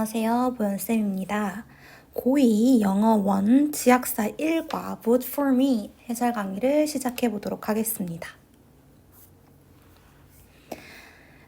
안녕하세요. 보현쌤입니다. 고2 영어 1 지학사 1과 Vote for Me 해설 강의를 시작해 보도록 하겠습니다.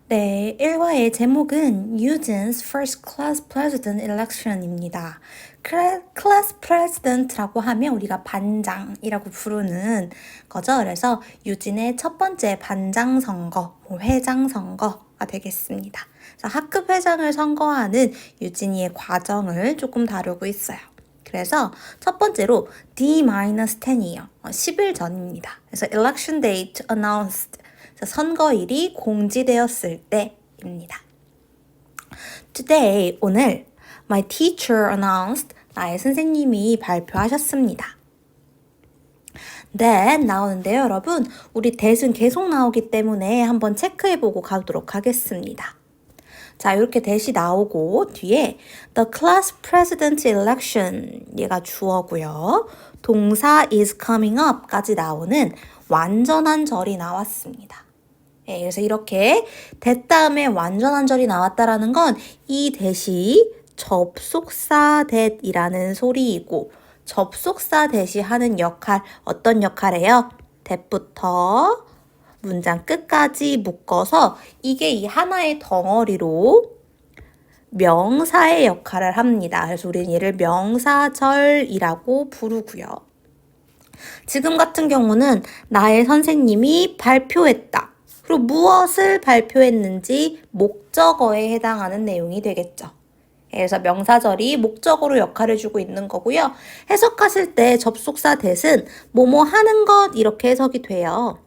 네, 1화의 제목은 Eugene's First Class President Election입니다. Class President라고 하면 우리가 반장이라고 부르는 거죠. 그래서 유진의 첫 번째 반장 선거, 회장 선거가 되겠습니다. 그래서 학급 회장을 선거하는 유진이의 과정을 조금 다루고 있어요. 그래서 첫 번째로 D-10이에요. 10일 전입니다. 그래서 election date announced. 선거일이 공지되었을 때입니다. Today, 오늘 my teacher announced. 나의 선생님이 발표하셨습니다. Then 나오는데요, 여러분. 우리 that은 계속 나오기 때문에 한번 체크해보고 가도록 하겠습니다. 자, 이렇게 that이 나오고 뒤에 the class president election 얘가 주어고요. 동사 is coming up까지 나오는 완전한 절이 나왔습니다. 네, 그래서 이렇게 that 다음에 완전한 절이 나왔다라는 건 이 that이 접속사 that이라는 소리이고 접속사 that이 하는 역할, 어떤 역할이에요? that부터 문장 끝까지 묶어서 이게 이 하나의 덩어리로 명사의 역할을 합니다. 그래서 우리는 얘를 명사절이라고 부르고요. 지금 같은 경우는 나의 선생님이 발표했다. 그리고 무엇을 발표했는지 목적어에 해당하는 내용이 되겠죠. 그래서 명사절이 목적어로 역할을 주고 있는 거고요. 해석하실 때 접속사 that은 뭐뭐 하는 것 이렇게 해석이 돼요.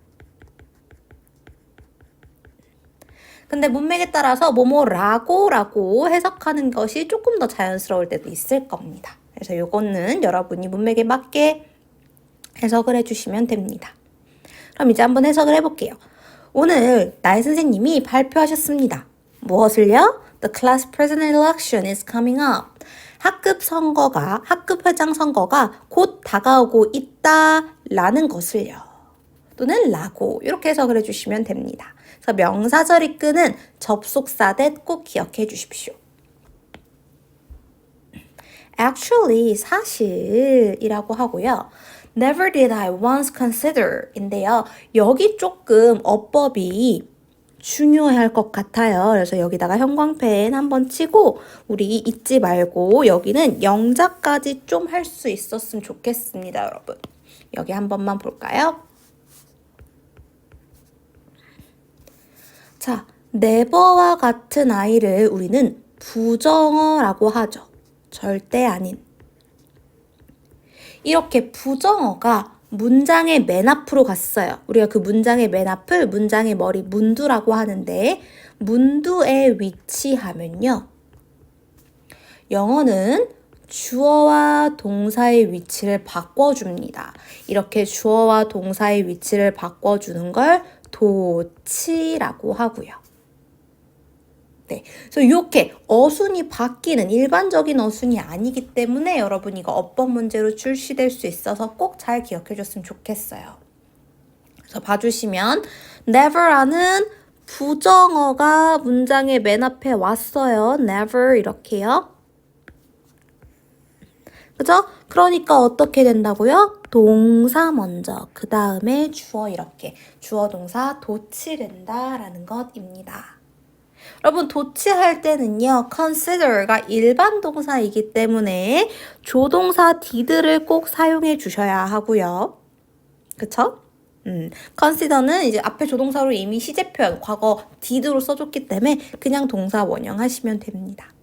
근데 문맥에 따라서 뭐뭐라고 해석하는 것이 조금 더 자연스러울 때도 있을 겁니다. 그래서 이거는 여러분이 문맥에 맞게 해석을 해주시면 됩니다. 그럼 이제 한번 해석을 해볼게요. 오늘 나의 선생님이 발표하셨습니다. 무엇을요? The class president election is coming up. 학급 회장 선거가 곧 다가오고 있다라는 것을요. 또는 라고 이렇게 해석을 해주시면 됩니다. 그래서 명사절 이끄는 접속사 that 꼭 기억해 주십시오. Actually, 사실이라고 하고요. Never did I once consider 인데요. 여기 조금 어법이 중요할 것 같아요. 그래서 여기다가 형광펜 한번 치고 우리 잊지 말고 여기는 영자까지 좀 할 수 있었으면 좋겠습니다, 여러분. 여기 한 번만 볼까요? 자, never와 같은 아이를 우리는 부정어라고 하죠. 절대 아닌. 이렇게 부정어가 문장의 맨 앞으로 갔어요. 우리가 그 문장의 맨 앞을 문장의 머리 문두라고 하는데 문두에 위치하면요. 영어는 주어와 동사의 위치를 바꿔줍니다. 이렇게 주어와 동사의 위치를 바꿔주는 걸 도치라고 하고요. 네, 그래서 이렇게 어순이 바뀌는 일반적인 어순이 아니기 때문에 여러분 이거 어법 문제로 출시될 수 있어서 꼭 잘 기억해 줬으면 좋겠어요. 그래서 봐주시면 never라는 부정어가 문장의 맨 앞에 왔어요. never 이렇게요. 그죠? 그러니까 어떻게 된다고요? 동사 먼저, 그 다음에 주어 이렇게 주어 동사 도치된다라는 것입니다. 여러분 도치할 때는요. consider가 일반 동사이기 때문에 조동사 did를 꼭 사용해 주셔야 하고요. 그쵸? consider는 이제 앞에 조동사로 이미 시제 표현, 과거 did로 써줬기 때문에 그냥 동사 원형하시면 됩니다.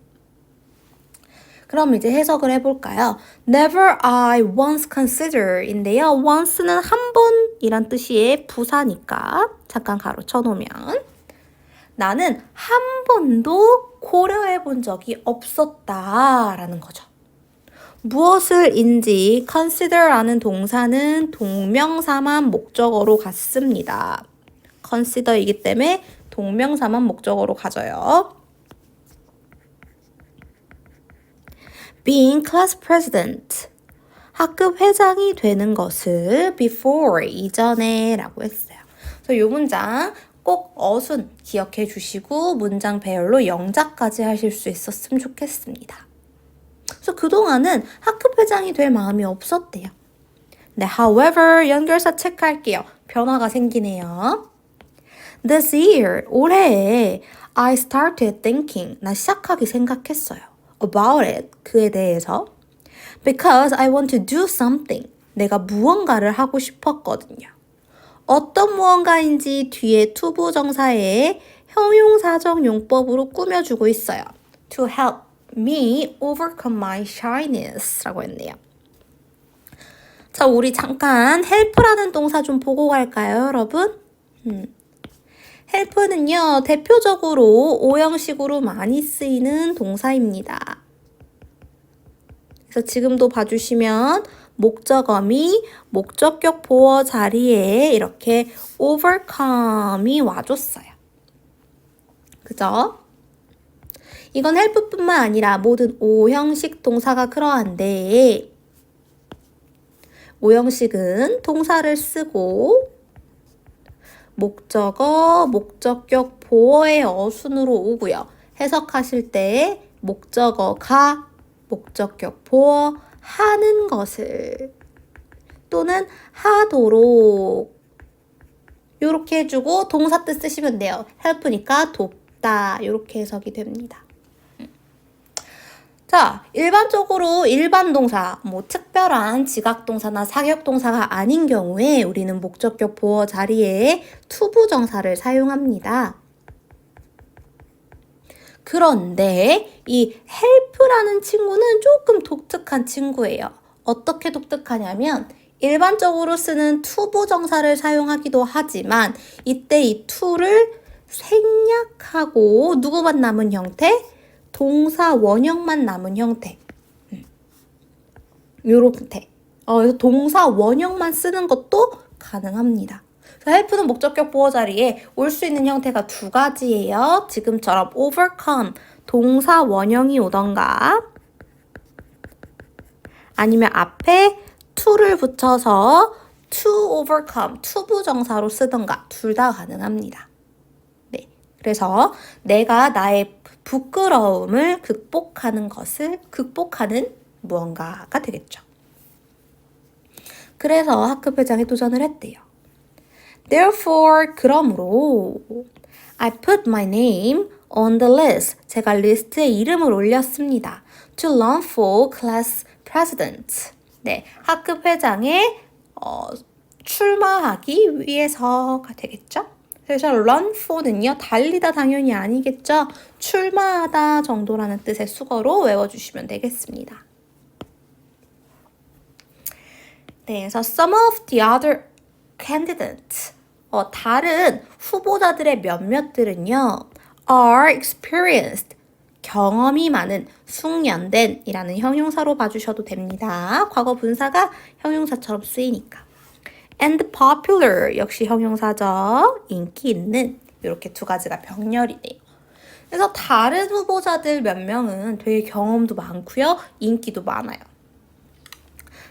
그럼 이제 해석을 해볼까요? Never I once consider인데요. once는 한 번이란 뜻이의 부사니까 잠깐 가로 쳐놓으면 나는 한 번도 고려해 본 적이 없었다라는 거죠. 무엇을인지 consider라는 동사는 동명사만 목적어로 갔습니다. consider이기 때문에 동명사만 목적어로 가져요. Being class president, 학급 회장이 되는 것을 before, 이전에 라고 했어요. 그래서 이 문장 꼭 어순 기억해 주시고 문장 배열로 영작까지 하실 수 있었으면 좋겠습니다. 그래서 그동안은 학급 회장이 될 마음이 없었대요. 네, however 연결사 체크할게요. 변화가 생기네요. This year, 올해에 I started thinking, 나 시작하기 생각했어요. About it, 그에 대해서. Because I want to do something, 내가 무언가를 하고 싶었거든요. 어떤 무언가인지 뒤에 투부정사에 형용사적 용법으로 꾸며주고 있어요. To help me overcome my shyness 라고 했네요. 자, 우리 잠깐 help라는 동사 좀 보고 갈까요, 여러분? help는요, 대표적으로 오형식으로 많이 쓰이는 동사입니다. 그래서 지금도 봐주시면 목적어미 목적격 보어 자리에 이렇게 overcome이 와줬어요. 그죠? 이건 help뿐만 아니라 모든 오형식 동사가 그러한데 오형식은 동사를 쓰고 목적어, 목적격 보어의 어순으로 오고요. 해석하실 때 목적어가 목적격 보어 하는 것을 또는 하도록 이렇게 해주고 동사 뜻 쓰시면 돼요. help니까 돕다 이렇게 해석이 됩니다. 자, 일반적으로 일반 동사, 뭐 특별한 지각동사나 사격동사가 아닌 경우에 우리는 목적격 보어 자리에 투부정사를 사용합니다. 그런데 이 help라는 친구는 조금 독특한 친구예요. 어떻게 독특하냐면 일반적으로 쓰는 투부정사를 사용하기도 하지만 이때 이 to를 생략하고 누구만 남은 형태? 동사 원형만 남은 형태. 요렇게. 그래서 동사 원형만 쓰는 것도 가능합니다. help는 목적격 보어 자리에 올 수 있는 형태가 두 가지예요. 지금처럼 overcome, 동사 원형이 오던가 아니면 앞에 to를 붙여서 to overcome, 투부정사로 쓰던가 둘 다 가능합니다. 네, 그래서 내가 나의 부끄러움을 극복하는 무언가가 되겠죠. 그래서 학급회장에 도전을 했대요. Therefore, 그러므로 I put my name on the list. 제가 리스트에 이름을 올렸습니다. To run for class president. 네, 학급회장에 출마하기 위해서가 되겠죠? 그래서 run for는요, 달리다 당연히 아니겠죠? 출마하다 정도라는 뜻의 수거로 외워주시면 되겠습니다. 네, 그래서 some of the other candidates, 다른 후보자들의 몇몇들은요, are experienced, 경험이 많은, 숙련된 이라는 형용사로 봐주셔도 됩니다. 과거 분사가 형용사처럼 쓰이니까. and popular, 역시 형용사죠. 인기 있는, 이렇게 두 가지가 병렬이네요. 그래서 다른 후보자들 몇 명은 되게 경험도 많고요, 인기도 많아요.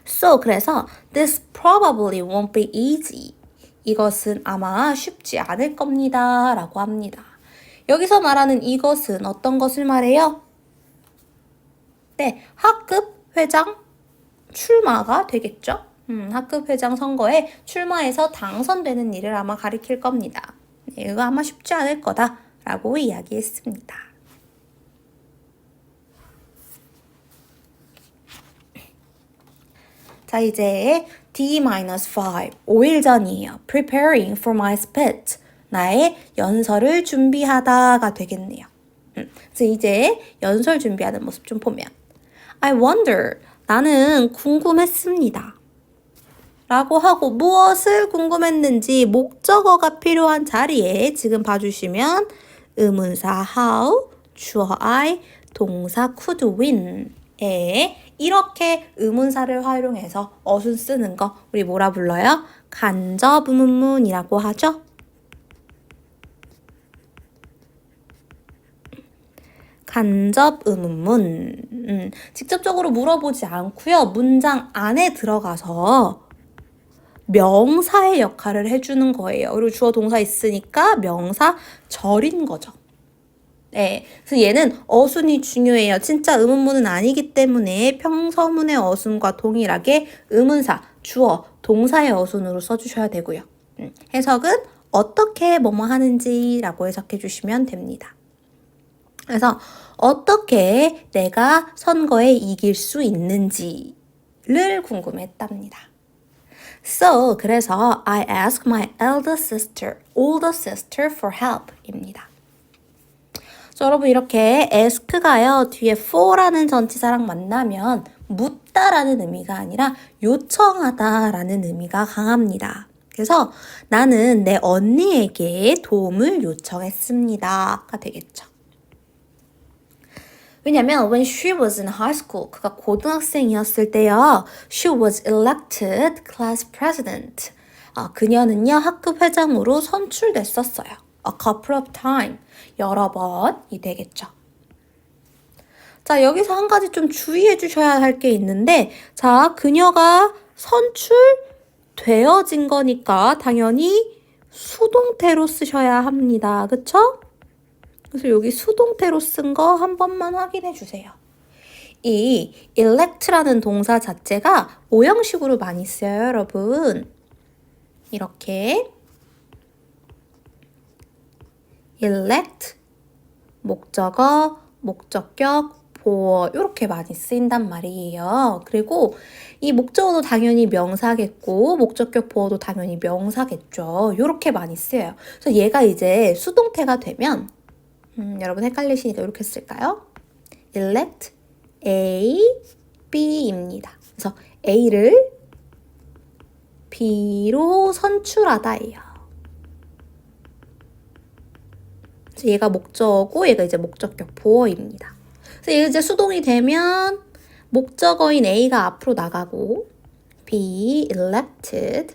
So, 그래서 this probably won't be easy. 이것은 아마 쉽지 않을 겁니다. 라고 합니다. 여기서 말하는 이것은 어떤 것을 말해요? 네, 학급 회장 출마가 되겠죠? 학급 회장 선거에 출마해서 당선되는 일을 아마 가리킬 겁니다. 네, 이거 아마 쉽지 않을 거다. 라고 이야기했습니다. 자, 이제 D-5, 5일 전이에요. Preparing for my spit. 나의 연설을 준비하다가 되겠네요. 그래서 이제 연설 준비하는 모습 좀 보면 I wonder, 나는 궁금했습니다. 라고 하고 무엇을 궁금했는지 목적어가 필요한 자리에 지금 봐주시면 의문사 how, 주어 I, 동사 could win에 이렇게 의문사를 활용해서 어순 쓰는 거 우리 뭐라 불러요? 간접 의문문이라고 하죠. 간접 의문문. 직접적으로 물어보지 않고요. 문장 안에 들어가서 명사의 역할을 해주는 거예요. 그리고 주어 동사 있으니까 명사 절인 거죠. 네, 그래서 얘는 어순이 중요해요. 진짜 의문문은 아니기 때문에 평서문의 어순과 동일하게 의문사, 주어, 동사의 어순으로 써주셔야 되고요. 해석은 어떻게 뭐뭐 하는지라고 해석해 주시면 됩니다. 그래서 어떻게 내가 선거에 이길 수 있는지를 궁금했답니다. So, 그래서 I asked my older sister for help입니다. 여러분 이렇게 ask가요. 뒤에 for라는 전치사랑 만나면 묻다라는 의미가 아니라 요청하다라는 의미가 강합니다. 그래서 나는 내 언니에게 도움을 요청했습니다가 되겠죠. 왜냐면 when she was in high school, 그가 고등학생이었을 때요. She was elected class president. 그녀는요 학교 회장으로 선출됐었어요. A couple of times. 여러 번이 되겠죠. 자, 여기서 한 가지 좀 주의해 주셔야 할 게 있는데, 자, 그녀가 선출되어진 거니까 당연히 수동태로 쓰셔야 합니다. 그쵸? 그래서 여기 수동태로 쓴 거 한 번만 확인해 주세요. 이 elect라는 동사 자체가 오형식으로 많이 쓰여요, 여러분. 이렇게 elect, 목적어, 목적격, 보어 이렇게 많이 쓰인단 말이에요. 그리고 이 목적어도 당연히 명사겠고 목적격 보어도 당연히 명사겠죠. 이렇게 많이 쓰여요. 그래서 얘가 이제 수동태가 되면 여러분 헷갈리시니까 이렇게 쓸까요? elect A, B입니다. 그래서 A를 B로 선출하다예요. 그래서 얘가 목적어고 얘가 이제 목적격 보어입니다. 그래서 얘가 이제 수동이 되면 목적어인 A가 앞으로 나가고 be elected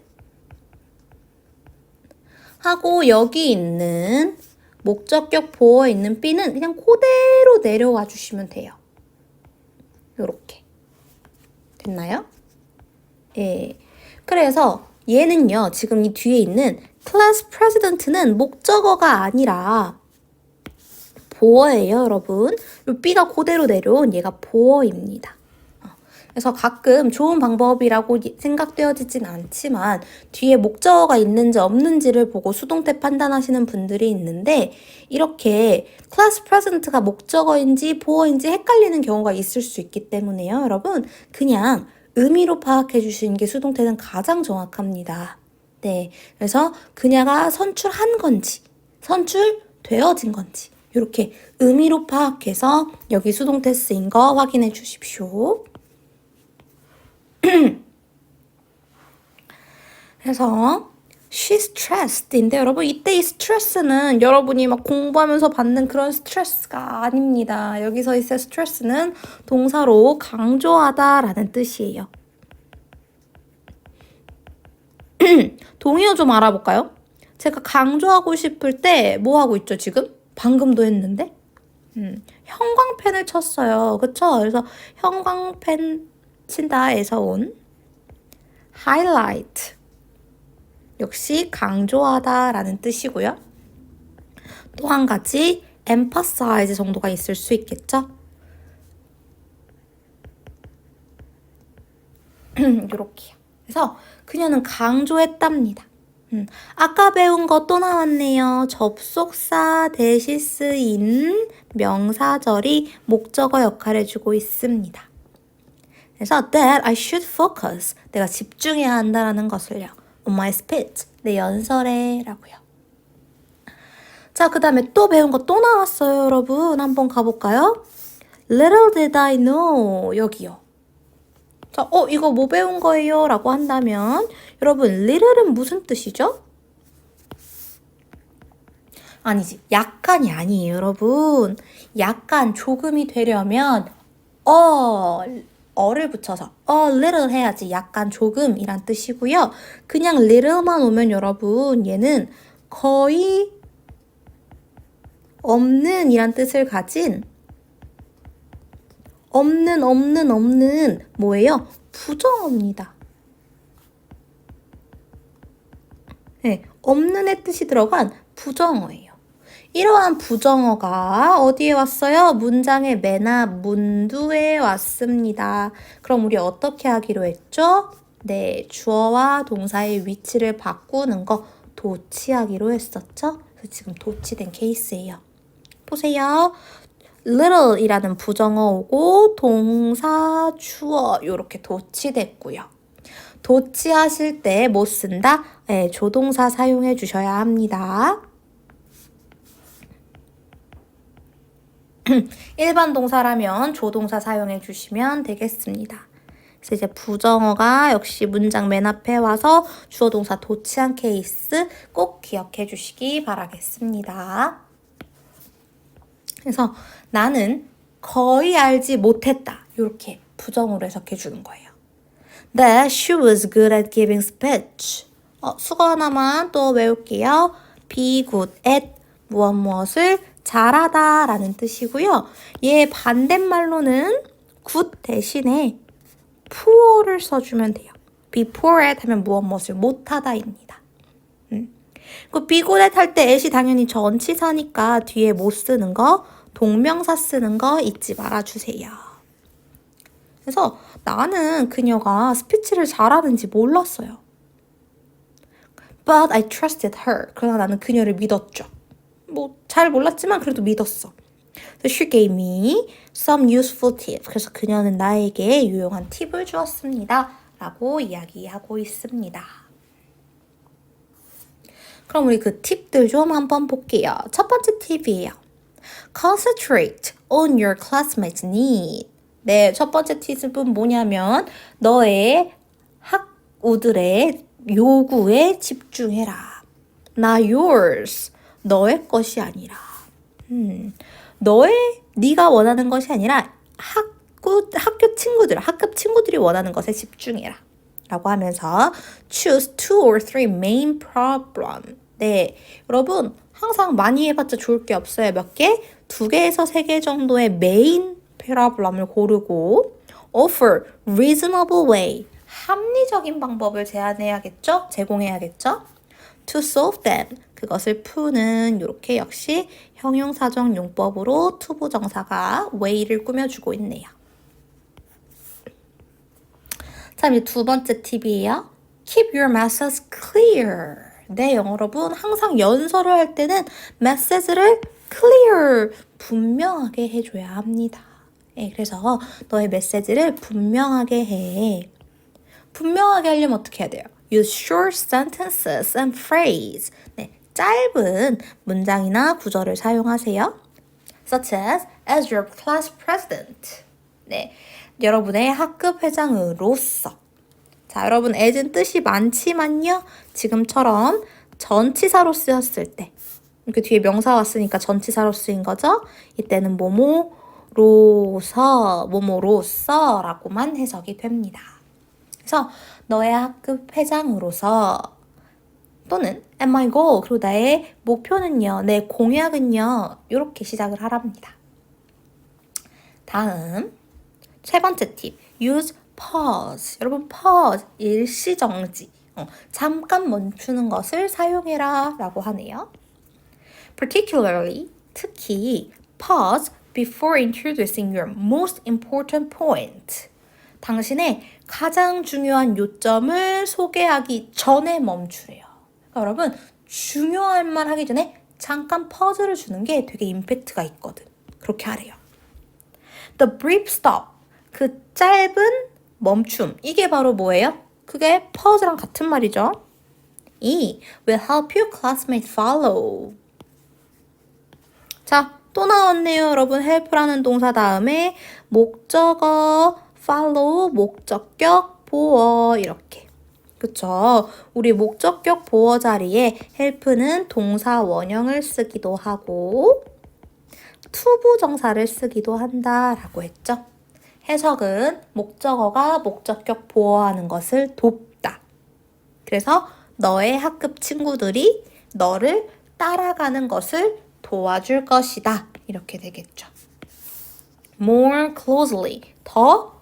하고 여기 있는 목적격 보어에 있는 B는 그냥 그대로 내려와 주시면 돼요. 요렇게. 됐나요? 예. 그래서 얘는요, 지금 이 뒤에 있는 class president는 목적어가 아니라 보어예요, 여러분. 요 B가 그대로 내려온 얘가 보어입니다. 그래서 가끔 좋은 방법이라고 생각되어지진 않지만 뒤에 목적어가 있는지 없는지를 보고 수동태 판단하시는 분들이 있는데 이렇게 class present가 목적어인지 보어인지 헷갈리는 경우가 있을 수 있기 때문에요, 여러분. 그냥 의미로 파악해 주시는 게 수동태는 가장 정확합니다. 네, 그래서 그녀가 선출한 건지 선출되어진 건지 이렇게 의미로 파악해서 여기 수동태 쓰인 거 확인해 주십시오. 그래서 she stressed인데 여러분 이때 이 스트레스는 여러분이 막 공부하면서 받는 그런 스트레스가 아닙니다. 여기서 있을 스트레스는 동사로 강조하다라는 뜻이에요. 동의어 좀 알아볼까요? 제가 강조하고 싶을 때 뭐 하고 있죠 지금? 방금도 했는데 형광펜을 쳤어요. 그쵸? 그래서 형광펜 친다에서 온 highlight 역시 강조하다라는 뜻이고요. 또 한 가지 emphasize 정도가 있을 수 있겠죠? 이렇게요. 그래서 그녀는 강조했답니다. 아까 배운 거 또 나왔네요. 접속사 대신 쓰인 명사절이 목적어 역할을 해주고 있습니다. 그래서 that I should focus, 내가 집중해야 한다는 것을요. on my speech, 내 연설에 라고요. 자, 그 다음에 또 배운 거 또 나왔어요, 여러분. 한번 가볼까요? Little did I know, 여기요. 자, 이거 뭐 배운 거예요? 라고 한다면 여러분, little은 무슨 뜻이죠? 아니지, 약간이 아니에요, 여러분. 약간, 조금이 되려면 어를 붙여서 little 해야지 약간 조금이란 뜻이고요. 그냥 little만 오면 여러분 얘는 거의 없는 이란 뜻을 가진 없는 뭐예요? 부정어입니다. 네, 없는의 뜻이 들어간 부정어예요. 이러한 부정어가 어디에 왔어요? 문장의 맨 앞 문두에 왔습니다. 그럼 우리 어떻게 하기로 했죠? 네, 주어와 동사의 위치를 바꾸는 거 도치하기로 했었죠? 그래서 지금 도치된 케이스예요. 보세요. little이라는 부정어 오고 동사, 주어 이렇게 도치됐고요. 도치하실 때 뭐 쓴다? 네, 조동사 사용해 주셔야 합니다. 일반 동사라면 조동사 사용해 주시면 되겠습니다. 그래서 이제 부정어가 역시 문장 맨 앞에 와서 주어 동사 도치한 케이스 꼭 기억해 주시기 바라겠습니다. 그래서 나는 거의 알지 못했다. 이렇게 부정어로 해석해 주는 거예요. That she was good at giving speech. 수거 하나만 또 외울게요. be good at 무엇을 잘하다 라는 뜻이고요. 얘 반대말로는 good 대신에 poor를 써주면 돼요. be poor at 하면 무엇을 못하다입니다. 그 be good at 할 때 at이 당연히 전치사니까 뒤에 못 쓰는 거, 동명사 쓰는 거 잊지 말아주세요. 그래서 나는 그녀가 스피치를 잘하는지 몰랐어요. But I trusted her. 그러나 나는 그녀를 믿었죠. 잘 몰랐지만 그래도 믿었어. So she gave me some useful tips. 그래서 그녀는 나에게 유용한 팁을 주었습니다. 라고 이야기하고 있습니다. 그럼 우리 그 팁들 좀 한번 볼게요. 첫 번째 팁이에요. Concentrate on your classmates' need. 네, 첫 번째 팁은 뭐냐면 너의 학우들의 요구에 집중해라. Not yours. 너의 것이 아니라. 네가 원하는 것이 아니라 학교 친구들이 원하는 것에 집중해라. 라고 하면서 choose 2 or 3 main problem. 네, 여러분 항상 많이 해봤자 좋을 게 없어요. 몇 개? 2개에서 3개 정도의 메인 problem을 고르고 offer reasonable way. 합리적인 방법을 제공해야겠죠? To solve them. 그것을 푸는 이렇게 역시 형용사적 용법으로 투부정사가 way를 꾸며주고 있네요. 자, 이제 두 번째 팁이에요. Keep your message clear. 네, 여러분 항상 연설을 할 때는 메시지를 clear, 분명하게 해줘야 합니다. 네, 그래서 너의 메시지를 분명하게 해. 분명하게 하려면 어떻게 해야 돼요? Use short sentences and phrase. 네, 짧은 문장이나 구절을 사용하세요. Such as your class president. 네, 여러분의 학급 회장으로서. 자, 여러분 as는 뜻이 많지만요. 지금처럼 전치사로 쓰였을 때 이렇게 뒤에 명사 왔으니까 전치사로 쓰인 거죠. 이때는 뭐뭐로서 라고만 해석이 됩니다. 그래서 너의 학급 회장으로서 또는 and my goal 그리고 나의 목표는요, 내 공약은요 이렇게 시작을 하랍니다. 다음 세 번째 팁 use pause. 여러분 pause 일시정지 잠깐 멈추는 것을 사용해라 라고 하네요. Particularly 특히 pause before introducing your most important point. 당신의 가장 중요한 요점을 소개하기 전에 멈추래요. 그러니까 여러분 중요한 말 하기 전에 잠깐 퍼즐을 주는 게 되게 임팩트가 있거든. 그렇게 하래요. The brief stop. 그 짧은 멈춤. 이게 바로 뭐예요? 그게 pause랑 같은 말이죠. will help your classmates follow. 자, 또 나왔네요. 여러분 help라는 동사 다음에 목적어 follow, 목적격, 보어 이렇게. 그쵸? 우리 목적격 보어 자리에 help는 동사 원형을 쓰기도 하고 투부정사를 쓰기도 한다라고 했죠. 해석은 목적어가 목적격 보어하는 것을 돕다. 그래서 너의 학급 친구들이 너를 따라가는 것을 도와줄 것이다. 이렇게 되겠죠. More closely. 더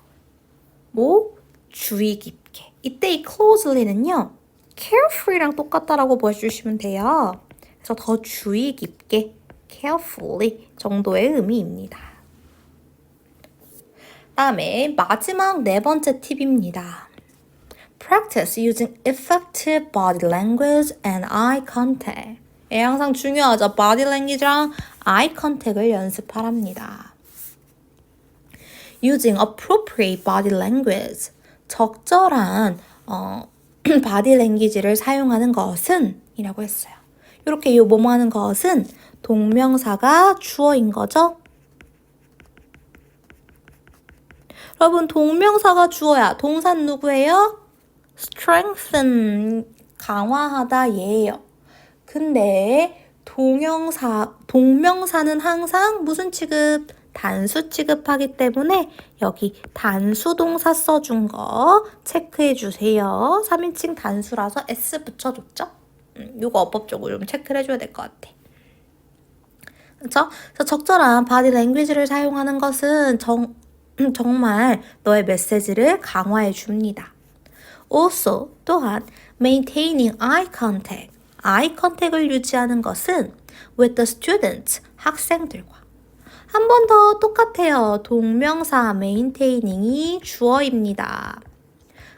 주의 깊게. 이때 이 closely는요. carefree랑 똑같다라고 봐주시면 돼요. 그래서 더 주의 깊게 carefully 정도의 의미입니다. 다음에 마지막 네 번째 팁입니다. Practice using effective body language and eye contact. 예, 항상 중요하죠. body language랑 eye contact을 연습하랍니다. Using appropriate body language. 적절한 body language를 사용하는 것은 이라고 했어요. 이렇게 요 뭐뭐 하는 것은 동명사가 주어인 거죠. 여러분 동명사가 주어야 동사는 누구예요? strengthen 강화하다 얘예요. 근데 동명사는 항상 무슨 취급? 단수 취급하기 때문에 여기 단수 동사 써준 거 체크해 주세요. 3인칭 단수라서 S 붙여줬죠? 요거 어법적으로 좀 체크를 해줘야 될 것 같아. 그렇죠? 그래서 적절한 바디 랭귀지를 사용하는 것은 정말 너의 메시지를 강화해 줍니다. Also, 또한 maintaining eye contact, eye contact을 유지하는 것은 with the students, 학생들과 한 번 더 똑같아요. 동명사 maintaining 주어입니다.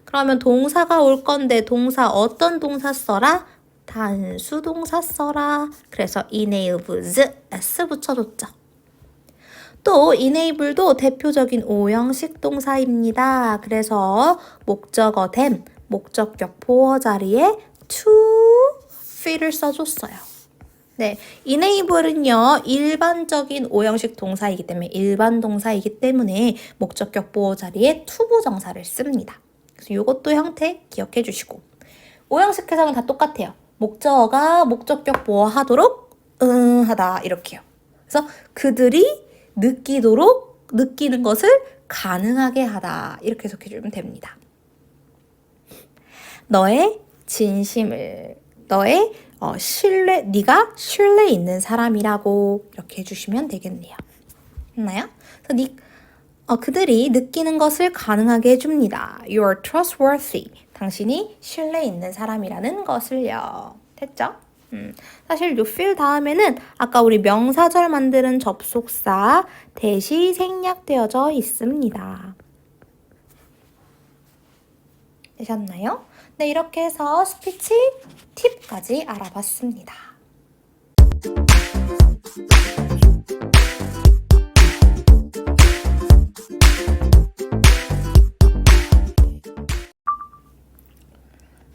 그러면 동사가 올 건데 동사 어떤 동사 써라? 단수 동사 써라. 그래서 enables, s 붙여줬죠. 또 enable도 대표적인 오형식 동사입니다. 그래서 목적어 them, 목적격 보어 자리에 to fit을 써줬어요. 네, enable은요 일반적인 오형식 동사이기 때문에 일반 동사이기 때문에 목적격 보어 자리에 to 부정사를 씁니다. 그래서 이것도 형태 기억해 주시고 오형식 해석은 다 똑같아요. 목적어가 목적격 보어 하도록 하다 이렇게요. 그래서 그들이 느끼는 것을 가능하게 하다 이렇게 해석해 주면 됩니다. 너의 진심을 너의 네가 신뢰 있는 사람이라고 이렇게 해주시면 되겠네요. 됐나요? 그래서 그들이 느끼는 것을 가능하게 해줍니다. You're trustworthy. 당신이 신뢰 있는 사람이라는 것을요. 됐죠? 사실 요 feel 다음에는 아까 우리 명사절 만드는 접속사 대시 생략되어져 있습니다. 되셨나요? 네, 이렇게 해서 스피치 팁까지 알아봤습니다.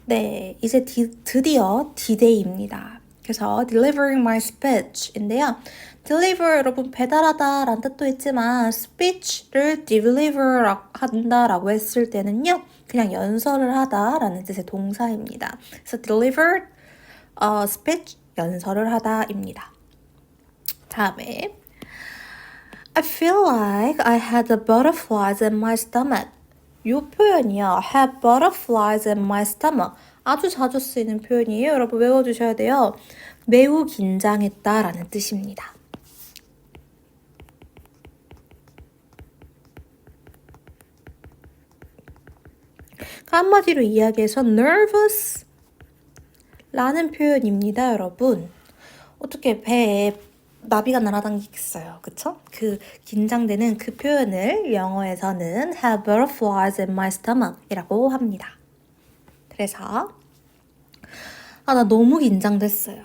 네, 이제 드디어 D-Day입니다. 그래서 delivering my speech인데요. deliver 여러분 배달하다 라는 뜻도 있지만 speech를 deliver 한다라고 했을 때는요. 그냥 연설을 하다 라는 뜻의 동사입니다. 그래서 deliver speech 연설을 하다입니다. 다음에 I feel like I had the butterflies in my stomach. 이 표현이요. have butterflies in my stomach. 아주 자주 쓰이는 표현이에요. 여러분 외워두셔야 돼요. 매우 긴장했다라는 뜻입니다. 한마디로 이야기해서 nervous 라는 표현입니다, 여러분. 어떻게 배에 나비가 날아다니겠어요. 그쵸? 그 긴장되는 그 표현을 영어에서는 have butterflies in my stomach 이라고 합니다. 그래서 나 너무 긴장됐어요.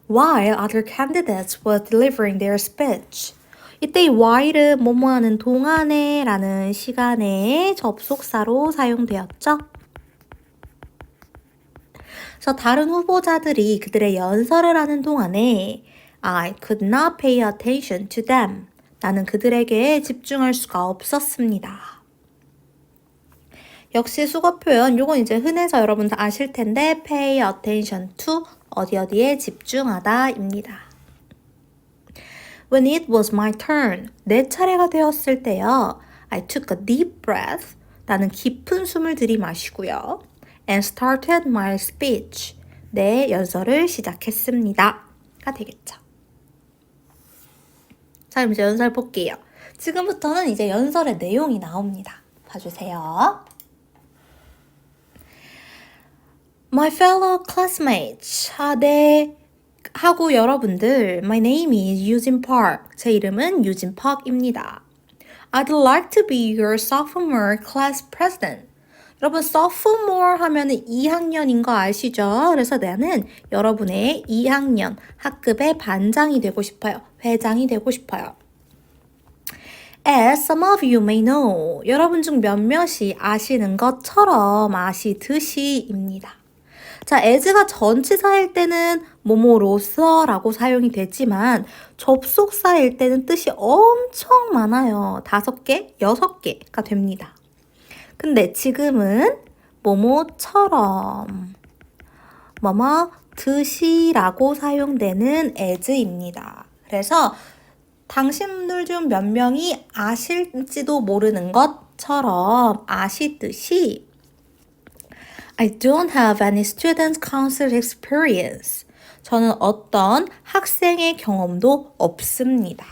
While other candidates were delivering their speech. 이때 이 while은 뭐뭐 하는 동안에 라는 시간에 접속사로 사용되었죠. 그래서 다른 후보자들이 그들의 연설을 하는 동안에 I could not pay attention to them. 나는 그들에게 집중할 수가 없었습니다. 역시 수거 표현, 요건 이제 흔해서 여러분 다 아실 텐데 pay attention to 어디에 집중하다입니다. When it was my turn, 내 차례가 되었을 때요. I took a deep breath. 나는 깊은 숨을 들이마시고요. And started my speech. 내 연설을 시작했습니다. 가 되겠죠. 자, 그럼 이제 연설 볼게요. 지금부터는 이제 연설의 내용이 나옵니다. 봐주세요. My fellow classmates. 네. 하고 여러분들, my name is Eugene Park. 제 이름은 Eugene Park입니다. I'd like to be your sophomore class president. 여러분, sophomore 하면은 2학년인 거 아시죠? 그래서 나는 여러분의 2학년 학급의 반장이 되고 싶어요. 회장이 되고 싶어요. As some of you may know. 여러분 중 몇몇이 아시는 것처럼 아시듯이입니다. 자, as가 전치사일 때는 뭐뭐로서라고 사용이 되지만 접속사일 때는 뜻이 엄청 많아요. 5개, 6개가 됩니다. 근데 지금은 뭐뭐처럼, 뭐뭐 듯이라고 사용되는 as입니다. 그래서 당신들 중 몇 명이 아실지도 모르는 것처럼 아시듯이 I don't have any student council experience. 저는 어떤 학생의 경험도 없습니다.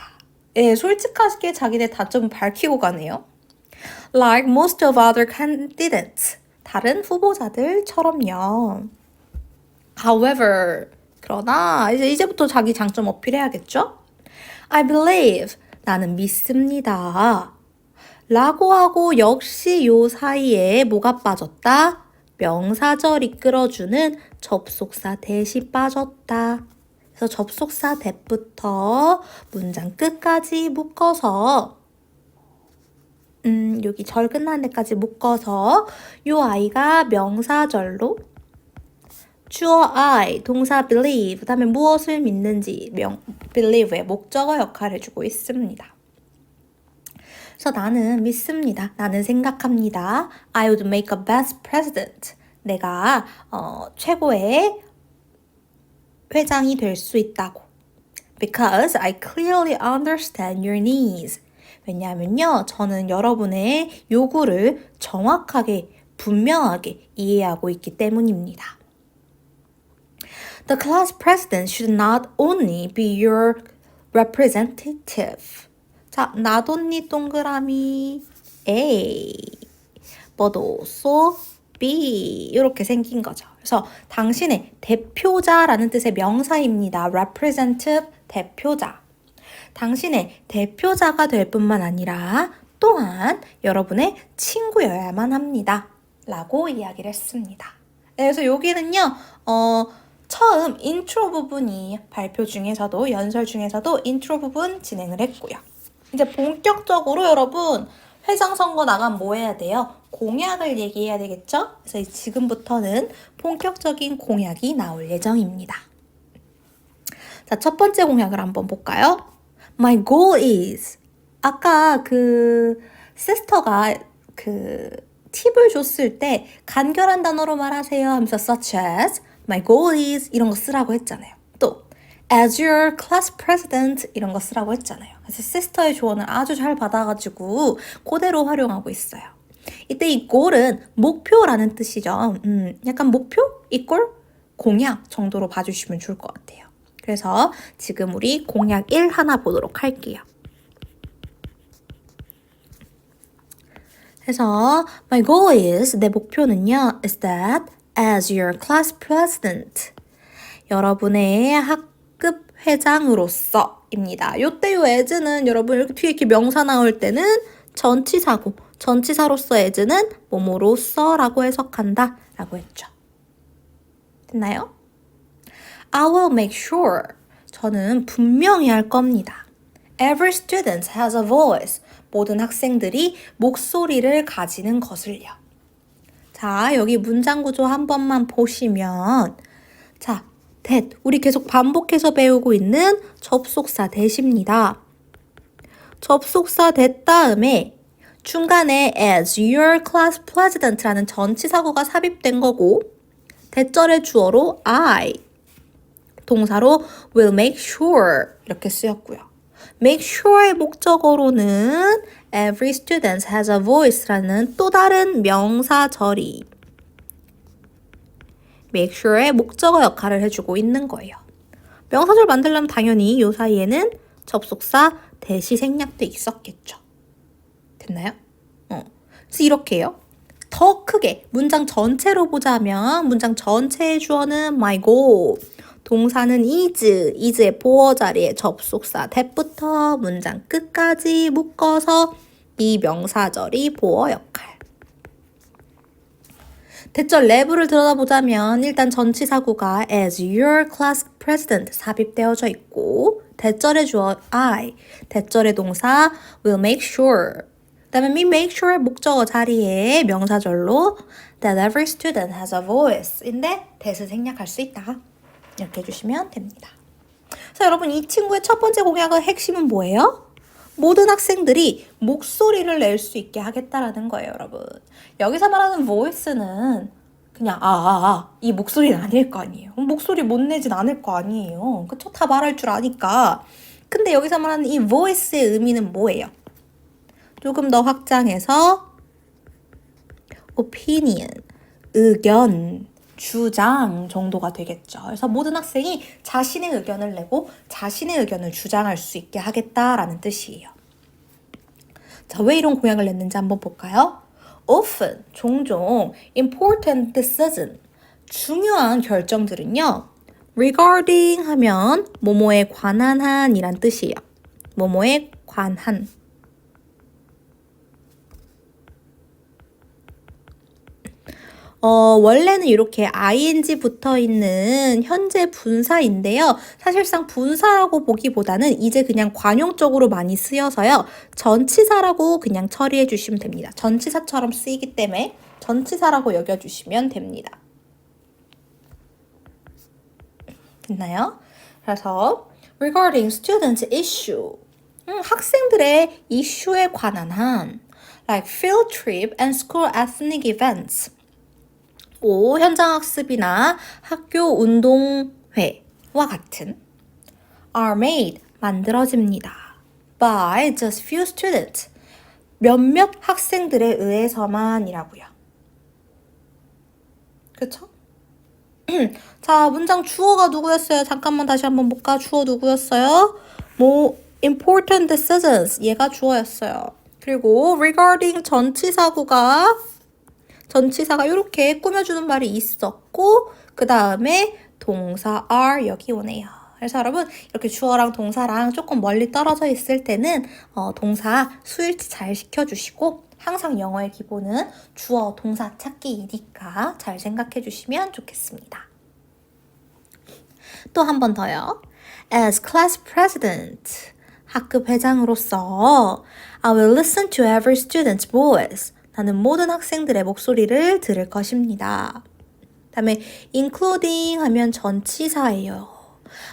예, 솔직하게 자기네 다점을 밝히고 가네요. Like most of other candidates. 다른 후보자들처럼요. However, 그러나 이제부터 자기 장점 어필해야겠죠? I believe. 나는 믿습니다. 라고 하고 역시 요 사이에 뭐가 빠졌다? 명사절 이끌어주는 접속사 대시 빠졌다. 그래서 접속사 대부터 문장 끝까지 묶어서 여기 절 끝나는 데까지 묶어서 요 아이가 명사절로 주어 I, 동사 believe, 그 다음에 무엇을 믿는지 believe의 목적어 역할을 해주고 있습니다. 그래서 나는 믿습니다. 나는 생각합니다. I would make a best president. 내가 최고의 회장이 될 수 있다고. Because I clearly understand your needs. 왜냐하면요, 저는 여러분의 요구를 정확하게, 분명하게 이해하고 있기 때문입니다. The class president should not only be your representative. 자, not only 동그라미 A, but also B 이렇게 생긴 거죠. 그래서 당신의 대표자라는 뜻의 명사입니다. representative, 대표자. 당신의 대표자가 될 뿐만 아니라 또한 여러분의 친구여야만 합니다. 라고 이야기를 했습니다. 네, 그래서 여기는요, 처음 인트로 부분이 발표 중에서도, 연설 중에서도 인트로 부분 진행을 했고요. 이제 본격적으로 여러분, 회장 선거 나가면 뭐 해야 돼요? 공약을 얘기해야 되겠죠? 그래서 지금부터는 본격적인 공약이 나올 예정입니다. 자, 첫 번째 공약을 한번 볼까요? My goal is. 아까 시스터가 팁을 줬을 때 간결한 단어로 말하세요 하면서 such as, my goal is 이런 거 쓰라고 했잖아요. 또 as your class president 이런 거 쓰라고 했잖아요. 그래서 시스터의 조언을 아주 잘 받아가지고 그대로 활용하고 있어요. 이때 이 goal은 목표라는 뜻이죠. 약간 목표 이꼴 공약 정도로 봐주시면 좋을 것 같아요. 그래서 지금 우리 공약 1 하나 보도록 할게요. 그래서 my goal is, 내 목표는요, is that as your class president, 여러분의 학급 회장으로서입니다. 요때 요 as는 여러분 이렇게 뒤에 이렇게 명사 나올 때는 전치사고, 전치사로서 as는 뭐뭐로서라고 해석한다 라고 했죠. 됐나요? I will make sure. 저는 분명히 할 겁니다. Every student has a voice. 모든 학생들이 목소리를 가지는 것을요. 자, 여기 문장 구조 한 번만 보시면 자, that. 우리 계속 반복해서 배우고 있는 접속사 that입니다. 접속사 that 다음에 중간에 as your class president라는 전치사구가 삽입된 거고 대절의 주어로 I 동사로 will make sure 이렇게 쓰였고요. make sure의 목적어로는 every student has a voice라는 또 다른 명사절이 make sure의 목적어 역할을 해주고 있는 거예요. 명사절 만들려면 당연히 이 사이에는 접속사 that이 생략돼 있었겠죠. 됐나요? 그래서 이렇게 해요. 더 크게 문장 전체로 보자면 문장 전체의 주어는 my goal. 동사는 is의 보어 자리에 접속사 that부터 문장 끝까지 묶어서 이 명사절이 보어 역할. 대절 내부를 들여다보자면 일단 전치사구가 as your class president 삽입되어져 있고 대절의 주어 I, 대절의 동사 will make sure 그 다음에 make sure 목적어 자리에 명사절로 that every student has a voice 인데 that을 생략할 수 있다. 이렇게 해주시면 됩니다. 그래서 여러분 이 친구의 첫 번째 공약의 핵심은 뭐예요? 모든 학생들이 목소리를 낼 수 있게 하겠다라는 거예요, 여러분. 여기서 말하는 voice는 그냥 이 목소리는 아닐 거 아니에요. 목소리 못 내진 않을 거 아니에요. 그쵸? 다 말할 줄 아니까. 근데 여기서 말하는 이 voice의 의미는 뭐예요? 조금 더 확장해서 opinion, 의견, 주장 정도가 되겠죠. 그래서 모든 학생이 자신의 의견을 내고 자신의 의견을 주장할 수 있게 하겠다라는 뜻이에요. 자, 왜 이런 공약을 냈는지 한번 볼까요? Often, 종종, important decision, 중요한 결정들은요. regarding 하면 뭐뭐에 관한 한 이란 뜻이에요. 뭐뭐에 관한. 원래는 이렇게 ing 붙어 있는 현재 분사인데요. 사실상 분사라고 보기보다는 이제 그냥 관용적으로 많이 쓰여서요. 전치사라고 그냥 처리해 주시면 됩니다. 전치사처럼 쓰이기 때문에 전치사라고 여겨주시면 됩니다. 됐나요? 그래서 regarding students issue 학생들의 이슈에 관한 한 like field trip and school ethnic events 현장학습이나 학교 운동회와 같은 are made, 만들어집니다. by just few students, 몇몇 학생들에 의해서만이라고요. 그쵸? 자, 문장 주어가 누구였어요? 잠깐만 다시 한번 볼까? 주어 누구였어요? important decisions, 얘가 주어였어요. 그리고 regarding 전치사가 이렇게 꾸며주는 말이 있었고 그 다음에 동사 are 여기 오네요. 그래서 여러분 이렇게 주어랑 동사랑 조금 멀리 떨어져 있을 때는 동사 수일치 잘 시켜주시고 항상 영어의 기본은 주어, 동사 찾기이니까 잘 생각해 주시면 좋겠습니다. 또 한 번 더요. As class president, 학급 회장으로서 I will listen to every student's voice. 나는 모든 학생들의 목소리를 들을 것입니다. 다음에 including 하면 전치사예요.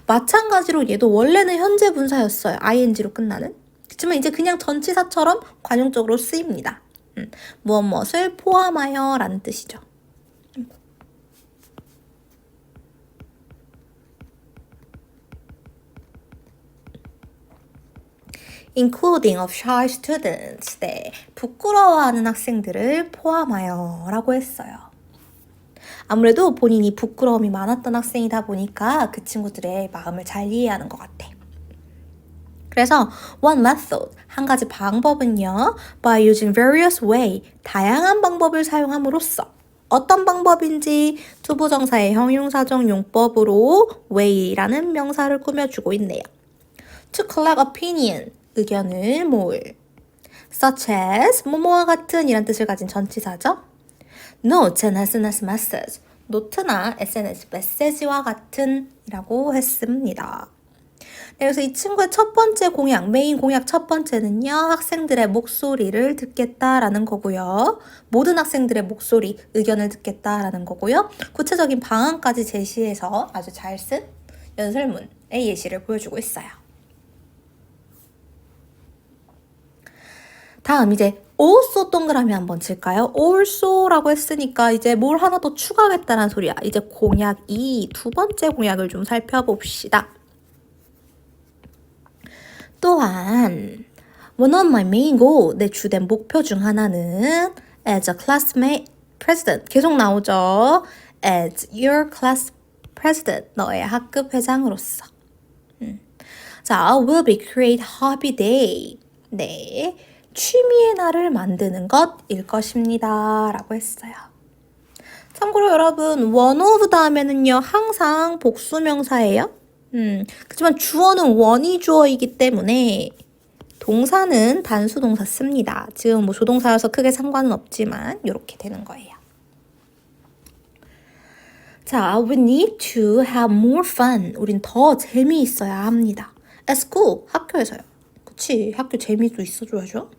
마찬가지로 얘도 원래는 현재 분사였어요. ing로 끝나는. 그렇지만 이제 그냥 전치사처럼 관용적으로 쓰입니다. 무엇을 포함하여 라는 뜻이죠. including of shy students. 네, 부끄러워하는 학생들을 포함하여 라고 했어요. 아무래도 본인이 부끄러움이 많았던 학생이다 보니까 그 친구들의 마음을 잘 이해하는 것 같아. 그래서 one method, 한 가지 방법은요. by using various way, 다양한 방법을 사용함으로써 어떤 방법인지 투부정사의 형용사적 용법으로 way라는 명사를 꾸며주고 있네요. to collect opinion, 의견을 모을. such as, 뭐뭐와 같은 이란 뜻을 가진 전치사죠. note and SNS message, 노트나 SNS 메시지와 같은 이라고 했습니다. 네, 그래서 이 친구의 첫 번째 공약, 메인 공약 첫 번째는요. 학생들의 목소리를 듣겠다라는 거고요. 모든 학생들의 목소리, 의견을 듣겠다라는 거고요. 구체적인 방안까지 제시해서 아주 잘 쓴 연설문의 예시를 보여주고 있어요. 다음 이제 also 동그라미 한번 칠까요? also라고 했으니까 이제 뭘 하나 더 추가하겠다는 소리야. 이제 공약 2, 두 번째 공약을 좀 살펴봅시다. 또한 one of my main goal, 내 주된 목표 중 하나는 as a classmate president, 계속 나오죠. as your class president, 너의 학급 회장으로서. 자, will be create hobby day. 네, 취미의 날을 만드는 것일 것입니다. 라고 했어요. 참고로 여러분, one of 다음에는요, 항상 복수명사예요. 그렇지만 주어는 원이 주어이기 때문에 동사는 단수 동사 씁니다. 지금 뭐 조동사여서 크게 상관은 없지만 이렇게 되는 거예요. 자, we need to have more fun. 우린 더 재미있어야 합니다. At school, 학교에서요. 그치, 학교 재미도 있어줘야죠.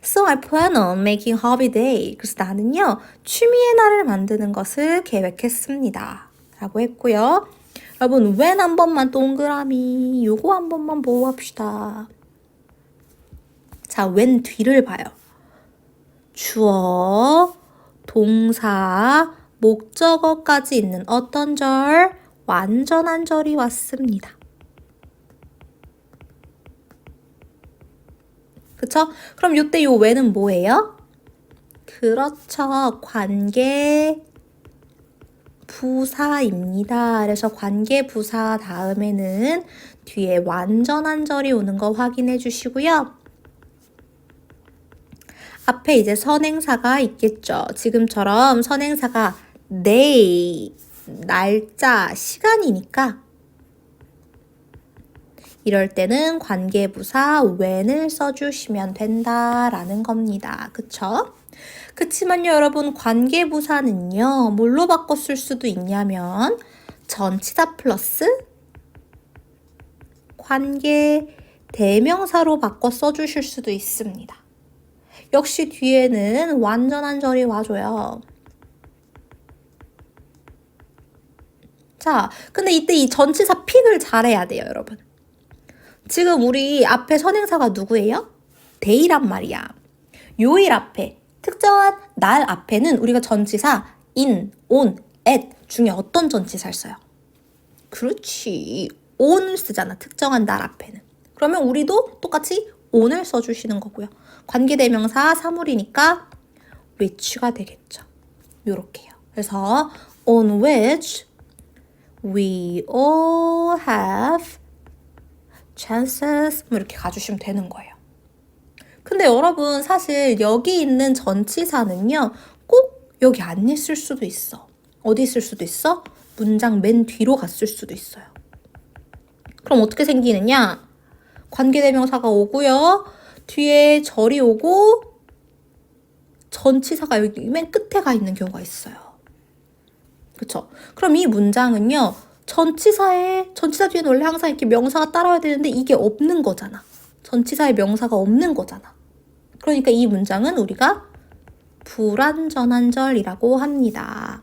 So I plan on making hobby day. 그래서 나는요, 취미의 날을 만드는 것을 계획했습니다. 라고 했고요. 여러분, when 한 번만 동그라미, 요거 한 번만 보고 합시다. 자, when 뒤를 봐요. 주어, 동사, 목적어까지 있는 어떤 절? 완전한 절이 왔습니다. 그쵸? 그럼 요때 요 when은 뭐예요? 그렇죠. 관계 부사입니다. 그래서 관계 부사 다음에는 뒤에 완전한 절이 오는 거 확인해 주시고요. 앞에 이제 선행사가 있겠죠. 지금처럼 선행사가 day, 날짜, 시간이니까 이럴 때는 관계부사 when을 써주시면 된다라는 겁니다. 그쵸? 그치만요, 여러분, 관계부사는요, 뭘로 바꿔 쓸 수도 있냐면 전치사 플러스 관계 대명사로 바꿔 써주실 수도 있습니다. 역시 뒤에는 완전한 절이 와줘요. 자, 근데 이때 이 전치사 픽을 잘해야 돼요, 여러분. 지금 우리 앞에 선행사가 누구예요? day란 말이야. 요일 앞에, 특정한 날 앞에는 우리가 전치사 in, on, at 중에 어떤 전치사를 써요? 그렇지. on을 쓰잖아, 특정한 날 앞에는. 그러면 우리도 똑같이 on을 써주시는 거고요. 관계대명사 사물이니까 which가 되겠죠. 요렇게요. 그래서 on which we all have chances 이렇게 가주시면 되는 거예요. 근데 여러분 사실 여기 있는 전치사는요 꼭 여기 안 있을 수도 있어. 어디 있을 수도 있어? 문장 맨 뒤로 갔을 수도 있어요. 그럼 어떻게 생기느냐? 관계대명사가 오고요. 뒤에 절이 오고 전치사가 여기 맨 끝에 가 있는 경우가 있어요. 그쵸? 그럼 이 문장은요. 전치사 뒤에는 원래 항상 이렇게 명사가 따라와야 되는데 이게 없는 거잖아. 전치사에 명사가 없는 거잖아. 그러니까 이 문장은 우리가 불완전한 절이라고 합니다.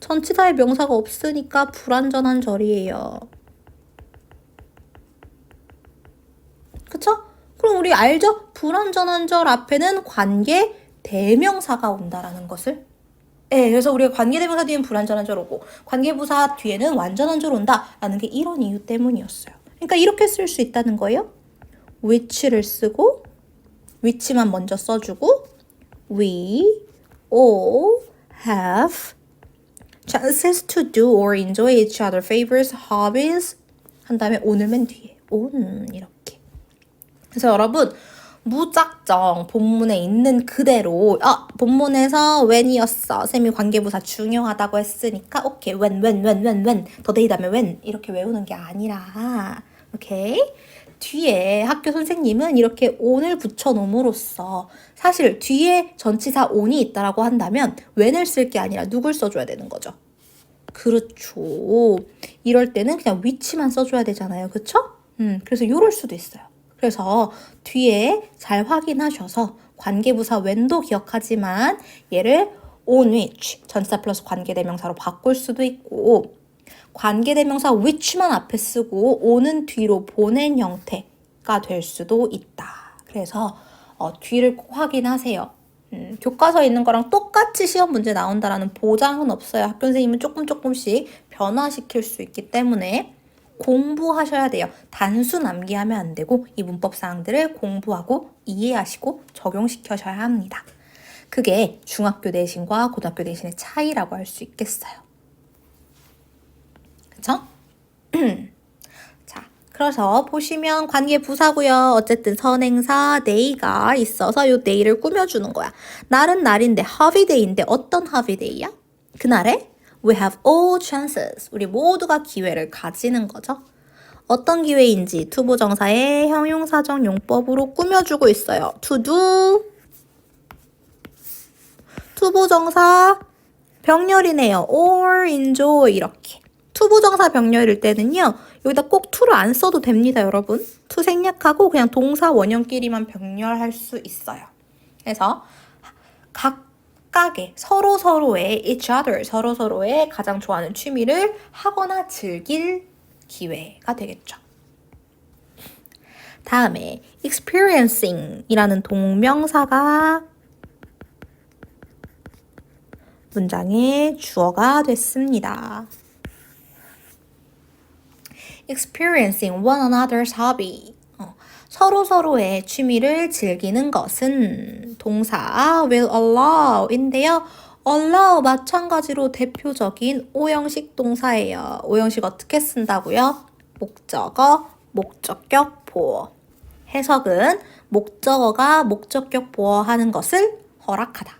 전치사에 명사가 없으니까 불완전한 절이에요. 그쵸? 그럼 우리 알죠? 불완전한 절 앞에는 관계 대명사가 온다라는 것을. 네, 그래서 우리가 관계대명사 뒤에는 불완전한 절 오고 관계부사 뒤에는 완전한 절 온다라는 게 이런 이유 때문이었어요. 그러니까 이렇게 쓸 수 있다는 거예요. which를 쓰고 which만 먼저 써주고 we all have chances to do or enjoy each other's favorite hobbies 한 다음에 on을 맨 뒤에 on 이렇게. 그래서 여러분 무작정 본문에 있는 그대로 본문에서 when이었어. 쌤이 관계부사 중요하다고 했으니까 오케이 when 더 데이 다음에 when 이렇게 외우는 게 아니라 오케이 뒤에 학교 선생님은 이렇게 on을 붙여놓음으로써 사실 뒤에 전치사 on이 있다라고 한다면 when을 쓸 게 아니라 누굴 써줘야 되는 거죠. 그렇죠. 이럴 때는 그냥 which만 써줘야 되잖아요. 그쵸? 그래서 이럴 수도 있어요. 그래서 뒤에 잘 확인하셔서 관계부사 when도 기억하지만 얘를 on which 전치사 플러스 관계대명사로 바꿀 수도 있고 관계대명사 which만 앞에 쓰고 on은 뒤로 보낸 형태가 될 수도 있다. 그래서 뒤를 꼭 확인하세요. 교과서에 있는 거랑 똑같이 시험 문제 나온다라는 보장은 없어요. 학교 선생님은 조금씩 변화시킬 수 있기 때문에 공부하셔야 돼요. 단순 암기하면 안 되고 이 문법 사항들을 공부하고 이해하시고 적용시켜셔야 합니다. 그게 중학교 내신과 고등학교 내신의 차이라고 할 수 있겠어요. 그쵸? 자, 그래서 보시면 관계 부사고요. 어쨌든 선행사 day가 있어서 요 day를 꾸며주는 거야. 날은 날인데 holiday인데 어떤 holiday야? 그날에 we have all chances. 우리 모두가 기회를 가지는 거죠. 어떤 기회인지 투부정사의 형용사적 용법으로 꾸며주고 있어요. to do 투부정사 병렬이네요. or enjoy 이렇게. 투부정사 병렬일 때는요. 여기다 꼭 to를 안 써도 됩니다, 여러분. to 생략하고 그냥 동사 원형끼리만 병렬할 수 있어요. 그래서 각각의 서로서로의 each other, 서로서로의 가장 좋아하는 취미를 하거나 즐길 기회가 되겠죠. 다음에 experiencing 이라는 동명사가 문장의 주어가 됐습니다. experiencing one another's hobby. 서로서로의 취미를 즐기는 것은 동사 will allow인데요. allow 마찬가지로 대표적인 오형식 동사예요. 오형식 어떻게 쓴다고요? 목적어, 목적격, 보어. 해석은 목적어가 목적격 보어하는 것을 허락하다.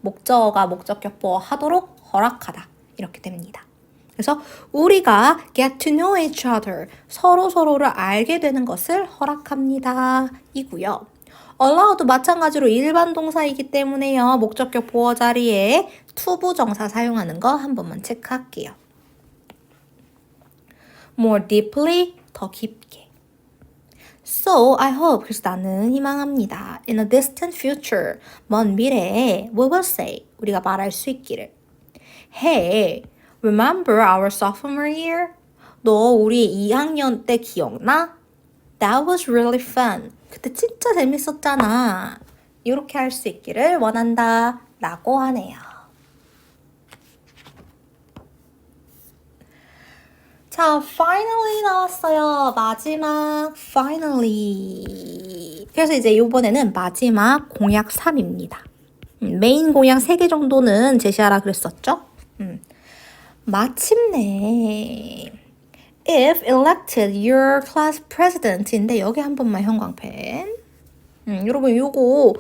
목적어가 목적격 보어하도록 허락하다. 이렇게 됩니다. 그래서 우리가 get to know each other, 서로서로를 알게 되는 것을 허락합니다. 이고요. allow도 마찬가지로 일반 동사이기 때문에요. 목적격 보어 자리에 투부정사 사용하는 거 한 번만 체크할게요. more deeply, 더 깊게. So, I hope, 그래서 나는 희망합니다. In a distant future, 먼 미래에 we will say, 우리가 말할 수 있기를. Hey, remember our sophomore year? 너 우리 2학년 때 기억나? That was really fun. 그때 진짜 재밌었잖아. 이렇게 할 수 있기를 원한다. 라고 하네요. 자, finally 나왔어요. 마지막 finally. 그래서 이제 이번에는 마지막 공약 3입니다. 메인 공약 3개 정도는 제시하라 그랬었죠? 마침내 if elected your class president인데 여기 한 번만 형광펜. 여러분 요거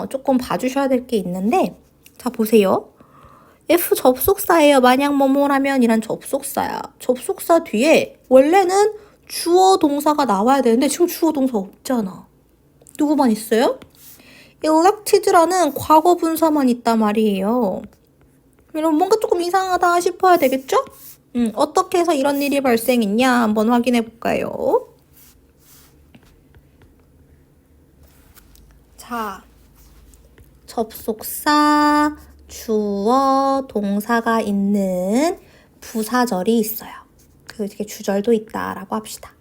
조금 봐주셔야 될 게 있는데 자 보세요. if 접속사예요. 만약 뭐뭐라면 이란 접속사야. 접속사 뒤에 원래는 주어 동사가 나와야 되는데 지금 주어 동사 없잖아. 누구만 있어요? elected라는 과거 분사만 있단 말이에요. 여러분 뭔가 조금 이상하다 싶어야 되겠죠? 어떻게 해서 이런 일이 발생했냐 한번 확인해 볼까요? 자, 접속사, 주어, 동사가 있는 부사절이 있어요. 그게 주절도 있다라고 합시다.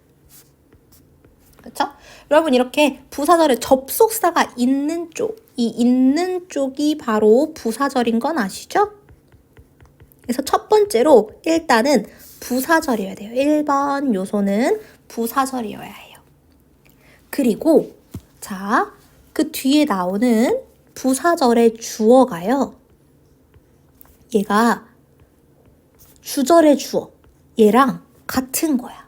그렇죠? 여러분 이렇게 부사절에 접속사가 있는 쪽, 이 있는 쪽이 바로 부사절인 건 아시죠? 그래서 첫 번째로 일단은 부사절이어야 돼요. 1번 요소는 부사절이어야 해요. 그리고 자, 그 뒤에 나오는 부사절의 주어가요. 얘가 주절의 주어, 얘랑 같은 거야.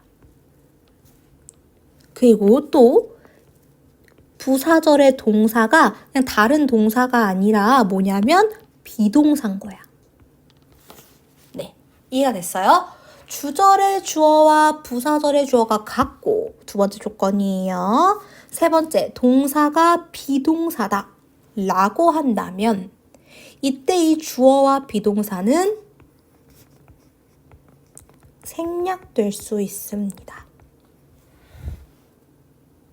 그리고 또 부사절의 동사가 그냥 다른 동사가 아니라 뭐냐면 비동사인 거야. 네, 이해가 됐어요? 주절의 주어와 부사절의 주어가 같고 두 번째 조건이에요. 세 번째, 동사가 비동사다 라고 한다면 이때 이 주어와 비동사는 생략될 수 있습니다.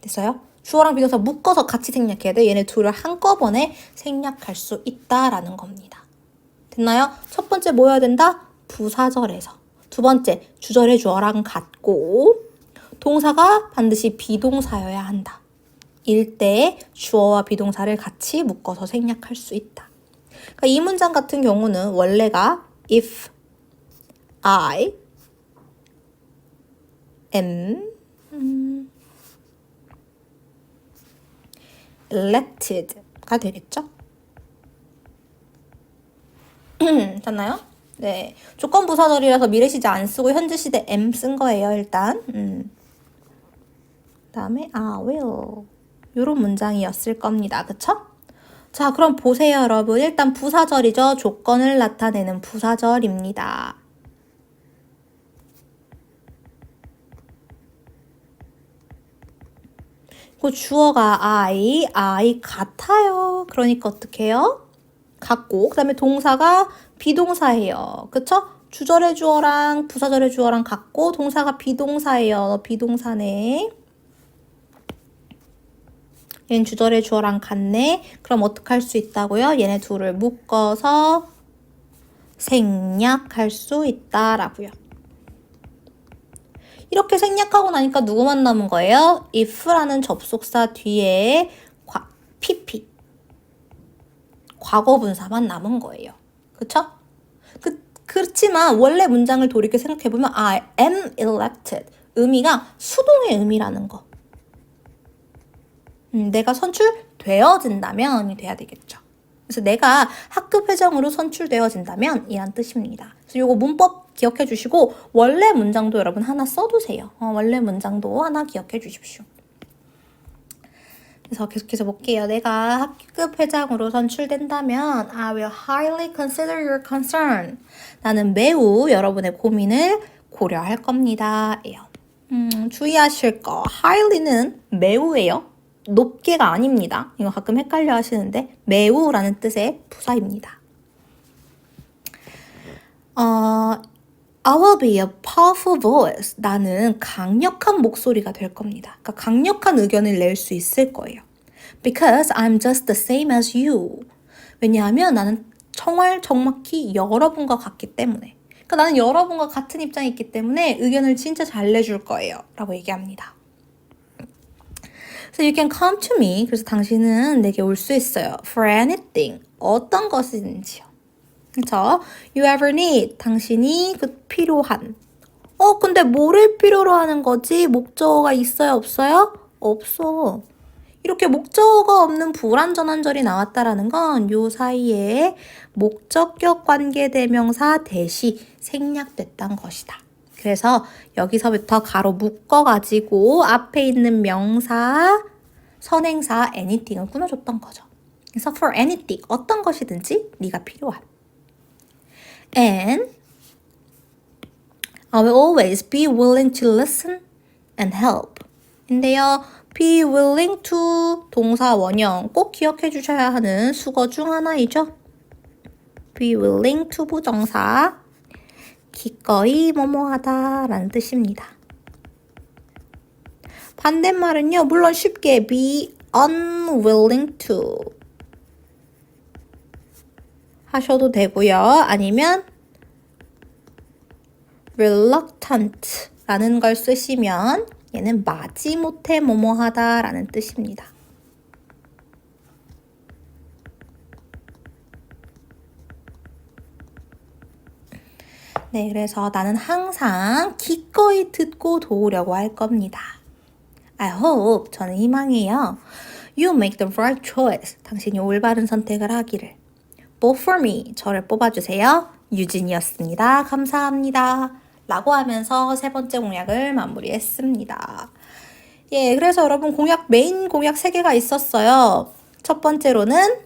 됐어요? 주어랑 비동사 묶어서 같이 생략해야 돼. 얘네 둘을 한꺼번에 생략할 수 있다라는 겁니다. 됐나요? 첫 번째 뭐여야 된다? 부사절에서. 두 번째, 주절의 주어랑 같고 동사가 반드시 비동사여야 한다. 일때 주어와 비동사를 같이 묶어서 생략할 수 있다. 그러니까 이 문장 같은 경우는 원래가 if I am elected가 되겠죠? 됐나요? 네. 조건 부사절이라서 미래 시제 안 쓰고 현재 시제 am 쓴 거예요, 일단. 다음에 I will. 이런 문장이었을 겁니다. 그쵸? 자, 그럼 보세요, 여러분. 일단 부사절이죠. 조건을 나타내는 부사절입니다. 그 주어가 I 같아요. 그러니까 어떻게 해요? 같고, 그 다음에 동사가 비동사예요. 그쵸? 주절의 주어랑 부사절의 주어랑 같고, 동사가 비동사예요. 비동사네. 얘는 주절의 주어랑 같네. 그럼 어떻게 할 수 있다고요? 얘네 둘을 묶어서 생략할 수 있다라고요. 이렇게 생략하고 나니까 누구만 남은 거예요? if라는 접속사 뒤에 pp 과거분사만 남은 거예요. 그쵸? 그렇지만 원래 문장을 돌이켜 생각해보면 I am elected 의미가 수동의 의미라는 거. 내가 선출되어진다면이 돼야 되겠죠. 그래서 내가 학급 회장으로 선출되어진다면 이란 뜻입니다. 그래서 이거 문법 기억해 주시고 원래 문장도 여러분 하나 써두세요. 원래 문장도 하나 기억해 주십시오. 그래서 계속해서 볼게요. 내가 학급 회장으로 선출된다면 I will highly consider your concern. 나는 매우 여러분의 고민을 고려할 겁니다. 주의하실 거 highly는 매우예요. 높게가 아닙니다. 이거 가끔 헷갈려 하시는데 매우라는 뜻의 부사입니다. I will be a powerful voice. 나는 강력한 목소리가 될 겁니다. 그러니까 강력한 의견을 낼 수 있을 거예요. Because I'm just the same as you. 왜냐하면 나는 정확히 여러분과 같기 때문에. 그러니까 나는 여러분과 같은 입장에 있기 때문에 의견을 진짜 잘 내줄 거예요. 라고 얘기합니다. So you can come to me. 그래서 당신은 내게 올 수 있어요. For anything. 어떤 것이든지요. 그쵸? You ever need. 당신이 필요한. 근데 뭐를 필요로 하는 거지? 목적어가 있어요? 없어요? 없어. 이렇게 목적어가 없는 불완전한 절이 나왔다라는 건 요 사이에 목적격 관계대명사 대시 생략됐단 것이다. 그래서 여기서부터 가로 묶어가지고 앞에 있는 명사, 선행사 anything을 끊어줬던 거죠. 그래서 for anything, 어떤 것이든지 네가 필요한. And I will always be willing to listen and help. 인데요, be willing to 동사 원형 꼭 기억해 주셔야 하는 수거 중 하나이죠. be willing to 부정사 기꺼이 뭐뭐하다 라는 뜻입니다. 반대말은요, 물론 쉽게 be unwilling to 하셔도 되고요. 아니면 reluctant 라는 걸 쓰시면 얘는 마지못해 뭐뭐하다 라는 뜻입니다. 네, 그래서 나는 항상 기꺼이 듣고 도우려고 할 겁니다. I hope, 저는 희망해요. You make the right choice. 당신이 올바른 선택을 하기를. Vote for me. 저를 뽑아주세요. 유진이었습니다. 감사합니다. 라고 하면서 세 번째 공약을 마무리했습니다. 예, 그래서 여러분 메인 공약 3개가 있었어요. 첫 번째로는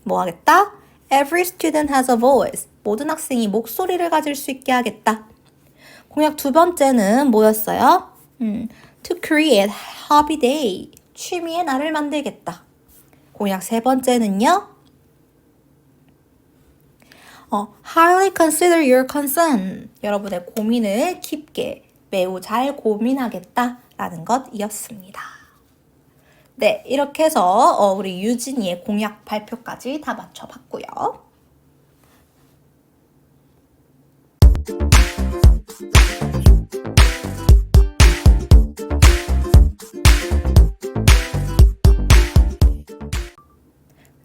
뭐 하겠다? Every student has a voice. 모든 학생이 목소리를 가질 수 있게 하겠다. 공약 2번째는 뭐였어요? To create hobby day. 취미의 날을 만들겠다. 공약 3번째는요? highly consider your concern. 여러분의 고민을 깊게 매우 잘 고민하겠다라는 것이었습니다. 네, 이렇게 해서 우리 유진이의 공약 발표까지 다 맞춰봤고요.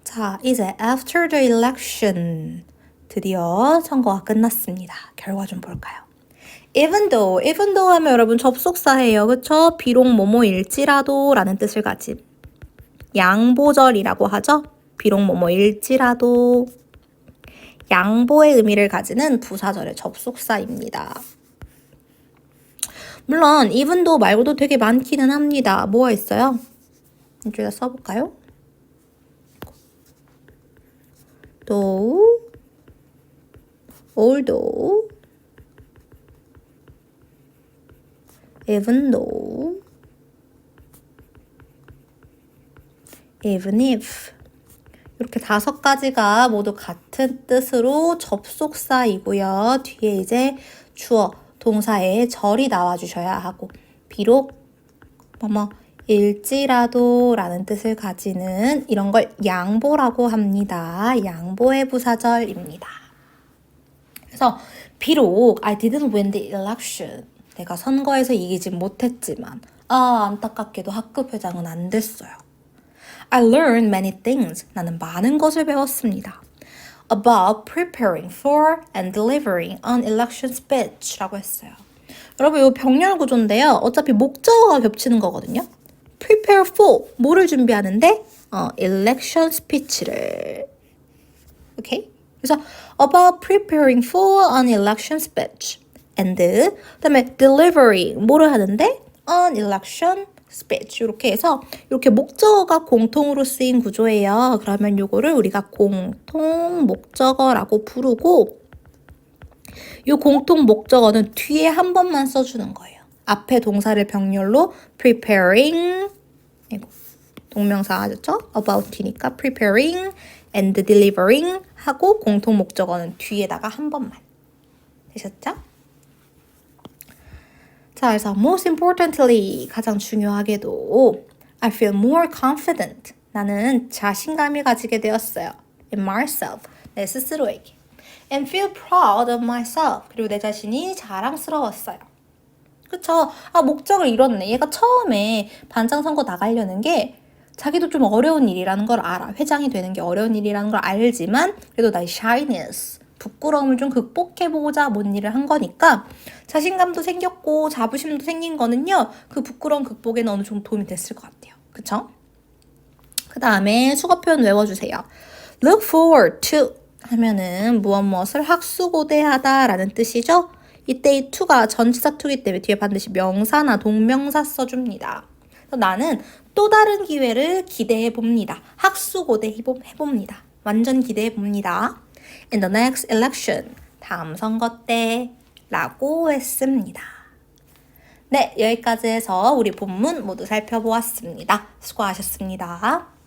자, 이제 after the election 드디어 선거가 끝났습니다. 결과 좀 볼까요? even though 하면 여러분 접속사예요. 그쵸? 비록 뭐뭐일지라도 라는 뜻을 가진 양보절이라고 하죠. 비록 뭐뭐일지라도 양보의 의미를 가지는 부사절의 접속사입니다. 물론 even though 말고도 되게 많기는 합니다. 뭐가 있어요? 이쪽에다 써볼까요? though, although, even though, even if 이렇게 5가지가 모두 같은 뜻으로 접속사이고요. 뒤에 이제 주어, 동사의 절이 나와주셔야 하고 비록 일지라도 라는 뜻을 가지는 이런 걸 양보라고 합니다. 양보의 부사절입니다. 그래서 비록 I didn't win the election 내가 선거에서 이기지 못했지만 안타깝게도 학급 회장은 안 됐어요. I learned many things. 나는 많은 것을 배웠습니다. About preparing for and delivering an election speech 라고 했어요. 여러분 이거 병렬 구조인데요. 어차피 목적어가 겹치는 거거든요. Prepare for 뭐를 준비하는데? Election speech를. 오케이? 그래서 about preparing for an election speech and 그다음에 delivering 뭐를 하는데? An election speech 이렇게 해서 이렇게 목적어가 공통으로 쓰인 구조예요. 그러면 요거를 우리가 공통 목적어라고 부르고 이 공통 목적어는 뒤에 한 번만 써주는 거예요. 앞에 동사를 병렬로 preparing 동명사 하셨죠? about이니까 preparing and delivering 하고 공통 목적어는 뒤에다가 한 번만 되셨죠? 자, 그래서 most importantly 가장 중요하게도 I feel more confident 나는 자신감을 가지게 되었어요. in myself 내 스스로에게 and feel proud of myself 그리고 내 자신이 자랑스러웠어요. 그쵸? 목적을 이뤘네. 얘가 처음에 반장 선거 나가려는 게 자기도 좀 어려운 일이라는 걸 알아. 회장이 되는 게 어려운 일이라는 걸 알지만 그래도 나의 shyness 부끄러움을 좀 극복해보고자 뭔 일을 한 거니까 자신감도 생겼고 자부심도 생긴 거는요. 그 부끄러움 극복에는 어느 정도 도움이 됐을 것 같아요. 그쵸? 그 다음에 수거 표현 외워주세요. Look forward to 하면은 무엇을 학수고대하다 라는 뜻이죠. 이때 이 to가 전치사 to이기 때문에 뒤에 반드시 명사나 동명사 써줍니다. 그래서 나는 또 다른 기회를 기대해봅니다. 학수고대해봅니다. 완전 기대해봅니다. In the next election, 다음 선거 때 라고 했습니다. 네, 여기까지 해서 우리 본문 모두 살펴보았습니다. 수고하셨습니다.